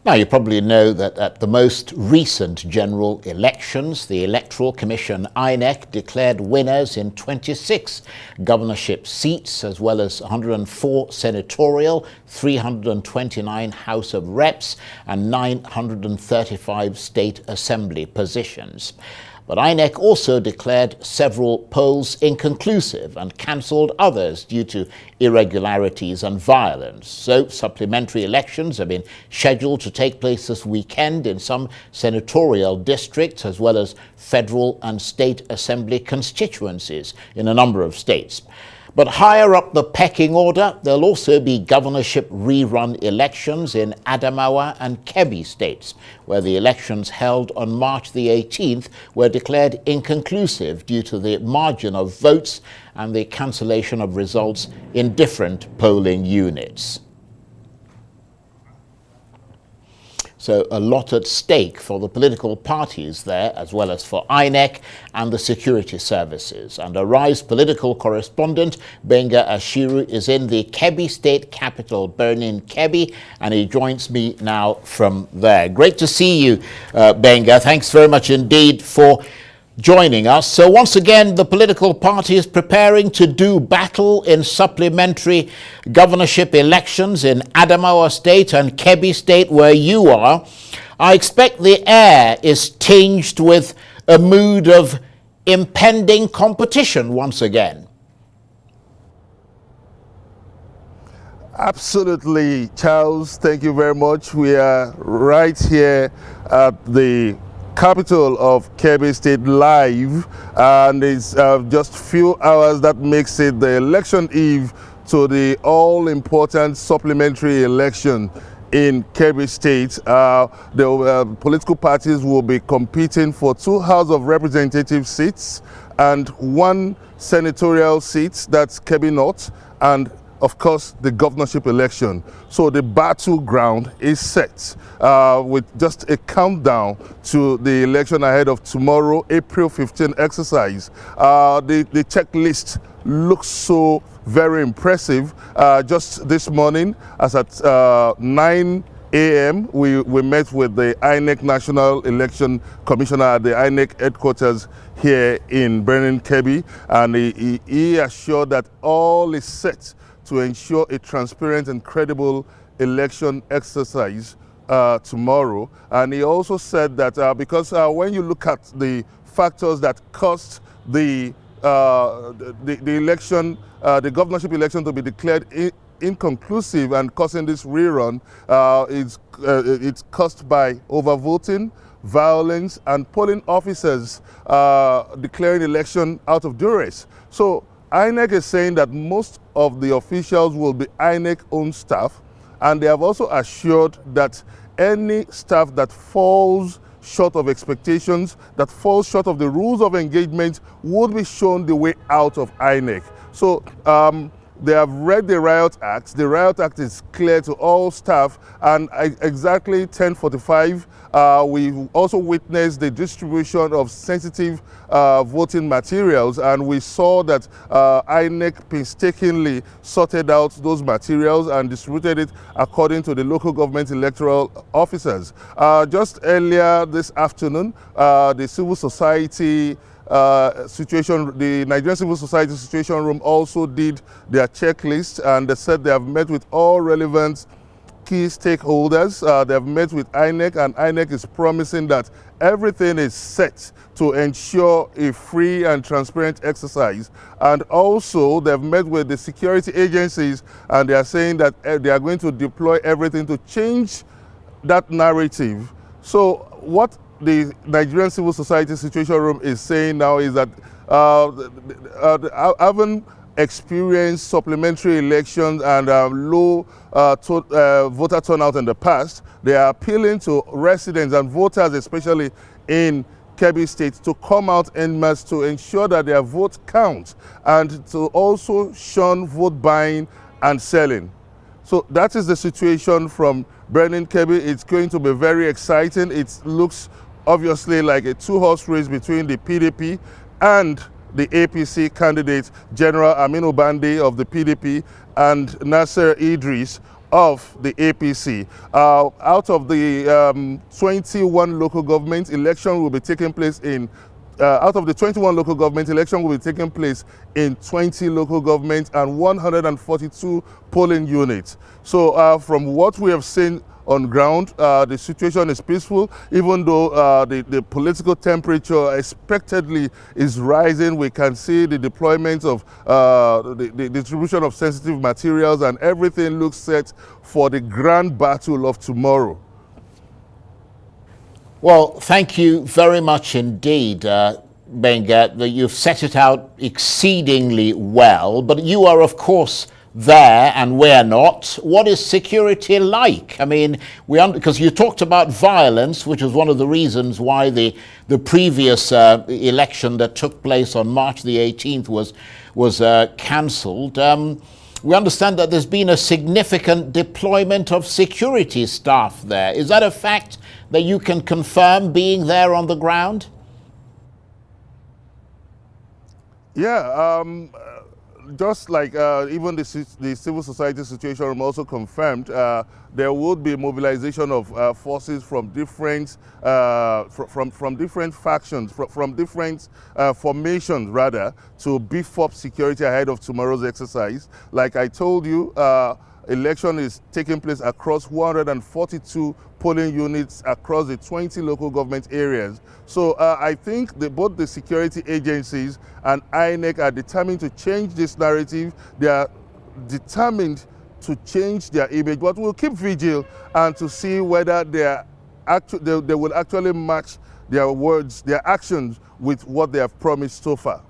Now, you probably know that at the most recent general elections, the Electoral Commission, INEC, declared winners in 26 governorship seats, as well as 104 senatorial, 329 House of Reps, and 935 state assembly positions. But INEC also declared several polls inconclusive and cancelled others due to irregularities and violence. So supplementary elections have been scheduled to take place this weekend in some senatorial districts, as well as federal and state assembly constituencies in a number of states. But higher up the pecking order, there'll also be governorship rerun elections in Adamawa and Kebbi states, where the elections held on March the 18th were declared inconclusive due to the margin of votes and the cancellation of results in different polling units. So a lot at stake for the political parties there, as well as for INEC and the security services. And Arise political correspondent Gbenga Ashiru is in the Kebbi state capital, Kebbi, and he joins me now from there. Great to see you, Gbenga. Thanks very much indeed for joining us. So once again, the political party is preparing to do battle in supplementary governorship elections in Adamawa State and Kebbi State, where you are. I expect the air is tinged with a mood of impending competition once again. Absolutely, Charles. Thank you very much. We are right here at the capital of Kebbi State live, and it's just few hours that makes it the election eve to the all-important supplementary election in Kebbi State. The political parties will be competing for 2 House of Representative seats and 1 senatorial seat, that's Kebbi North, and of course, the governorship election. So the battleground is set with just a countdown to the election ahead of tomorrow, April 15 exercise. The checklist looks so very impressive. Just this morning, as at 9 a.m., we met with the INEC National Election Commissioner at the INEC headquarters here in Kebbi, and he assured that all is set to ensure a transparent and credible election exercise tomorrow. And he also said that because when you look at the factors that caused the election, the governorship election to be declared inconclusive and causing this rerun, it's caused by overvoting, violence, and polling officers declaring election out of duress. So INEC is saying that most of the officials will be INEC-owned staff, and they have also assured that any staff that falls short of expectations, that falls short of the rules of engagement, would be shown the way out of INEC. So they have read the Riot Act. The Riot Act is clear to all staff, and exactly 10:45, we also witnessed the distribution of sensitive voting materials, and we saw that INEC painstakingly sorted out those materials and distributed it according to the local government electoral officers. Just earlier this afternoon, the civil society the Nigerian Civil Society Situation Room also did their checklist, and they said they have met with all relevant key stakeholders. They have met with INEC, and INEC is promising that everything is set to ensure a free and transparent exercise. And also they've met with the security agencies, and they are saying that they are going to deploy everything to change that narrative. So what the Nigerian Civil Society Situation Room is saying now is that having experienced supplementary elections and low voter turnout in the past, they are appealing to residents and voters, especially in Kebbi State, to come out en masse to ensure that their vote counts, and to also shun vote buying and selling. So that is the situation from Kebbi. It's going to be very exciting. It looks obviously like a 2-horse race between the PDP and the APC candidate, General Aminu Bande of the PDP, and Nasser Idris of the APC. Out of the 21 local government, election will be taking place in out of the 21 local government, election will be taking place in 20 local governments and 142 polling units. So from what we have seen on ground, the situation is peaceful, even though the political temperature expectedly is rising. We can see the deployment of the distribution of sensitive materials, and everything looks set for the grand battle of tomorrow. Well, thank you very much indeed, Gbenga, that you've set it out exceedingly well. But you are, of course, there and we're not. What is security like? I mean, because you talked about violence, which was one of the reasons why the previous election that took place on March the 18th was cancelled. We understand that there's been a significant deployment of security staff there. Is that a fact that you can confirm, being there on the ground? Yeah, just like even the civil society situation also confirmed, there would be mobilization of forces from different from different factions, from different formations rather, to beef up security ahead of tomorrow's exercise. Like I told you, election is taking place across 142 polling units across the 20 local government areas. So I think both the security agencies and INEC are determined to change this narrative. They are determined to change their image, but we'll keep vigil and to see whether they will actually match their words, their actions with what they have promised so far.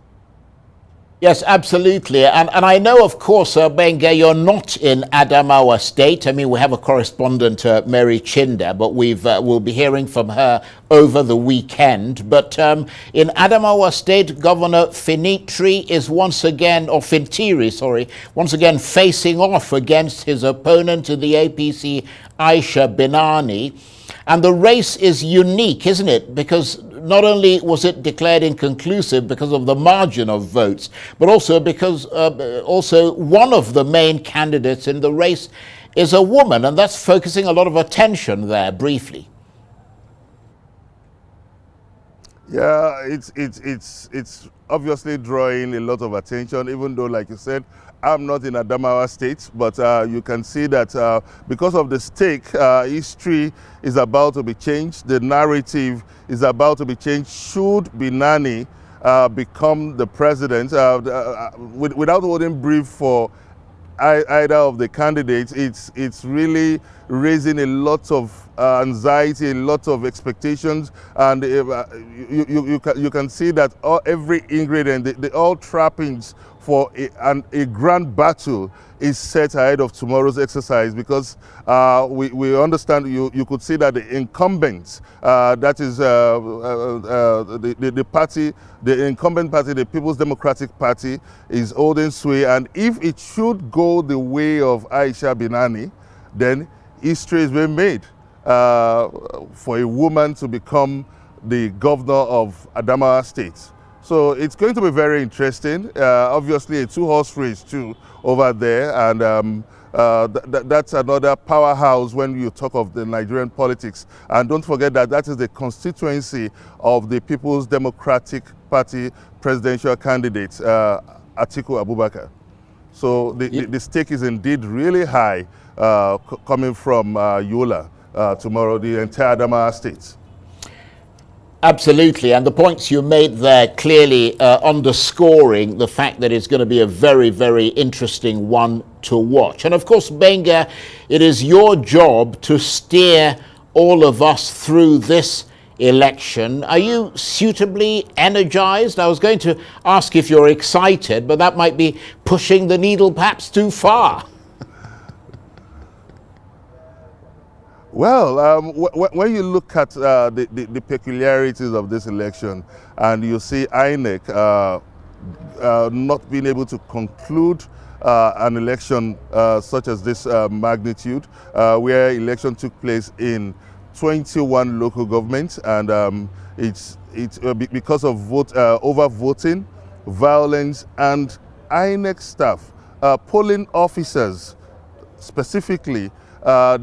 Yes, absolutely. And I know, of course, Gbenga, you're not in Adamawa State. I mean, we have a correspondent, Mary Chinda, but we'll be hearing from her over the weekend. But in Adamawa State, Governor Fintiri is once again facing off against his opponent in the APC, Aisha Binani. And the race is unique, isn't it? Because not only was it declared inconclusive because of the margin of votes, but also because also one of the main candidates in the race is a woman, and that's focusing a lot of attention there, briefly. Yeah, it's obviously drawing a lot of attention, even though, like you said, I'm not in Adamawa State, but you can see that because of the stake, history is about to be changed. The narrative is about to be changed. Should Binani become the president, without holding brief for either of the candidates, it's really raising a lot of anxiety, a lot of expectations, and you can see that every ingredient, all trappings for a grand battle is set ahead of tomorrow's exercise, because we understand, you could see that the incumbents, that is the party, the incumbent party, the People's Democratic Party, is holding sway, and if it should go the way of Aisha Binani, then history is being made for a woman to become the governor of Adamawa State. So it's going to be very interesting. Obviously, a two-horse race too over there, and that's another powerhouse when you talk of the Nigerian politics. And don't forget that that is the constituency of the People's Democratic Party presidential candidate, Atiku Abubakar. So the stake is indeed really high, coming from Yola tomorrow, the entire Adamawa State. Absolutely, and the points you made there clearly underscoring the fact that it's going to be a very, very interesting one to watch. And of course, Gbenga, it is your job to steer all of us through this election. Are you suitably energized? I was going to ask if you're excited, but that might be pushing the needle perhaps too far. Well, when you look at the peculiarities of this election, and you see INEC not being able to conclude an election such as this magnitude, where election took place in 21 local governments, and it's because of overvoting, violence, and INEC staff, polling officers, specifically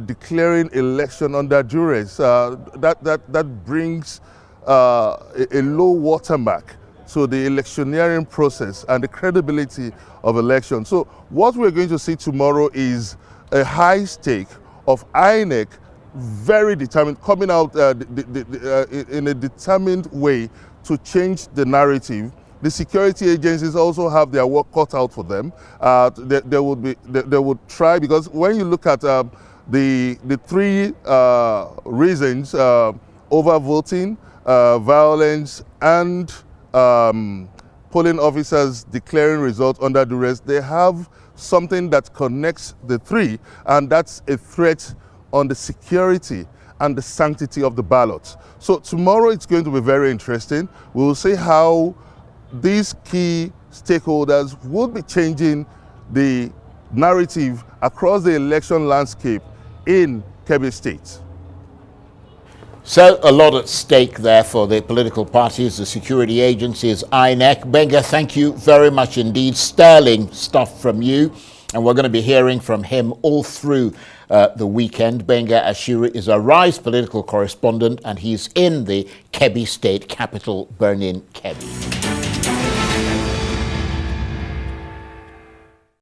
declaring election under duress. That brings a low watermark to the electioneering process and the credibility of election. So what we're going to see tomorrow is a high stake of INEC, very determined, coming out in a determined way to change the narrative. The security agencies also have their work cut out for them. They would try, because when you look at the three reasons, overvoting, violence, and polling officers declaring results under duress, they have something that connects the three, and that's a threat on the security and the sanctity of the ballot. So tomorrow it's going to be very interesting. We will see how these key stakeholders will be changing the narrative across the election landscape in Kebbi State. So a lot at stake there for the political parties, the security agencies, INEC. Gbenga, thank you very much indeed. Sterling stuff from you. And we're going to be hearing from him all through the weekend. Gbenga Ashiru is a RISE political correspondent, and he's in the Kebbi State capital, Birnin Kebbi.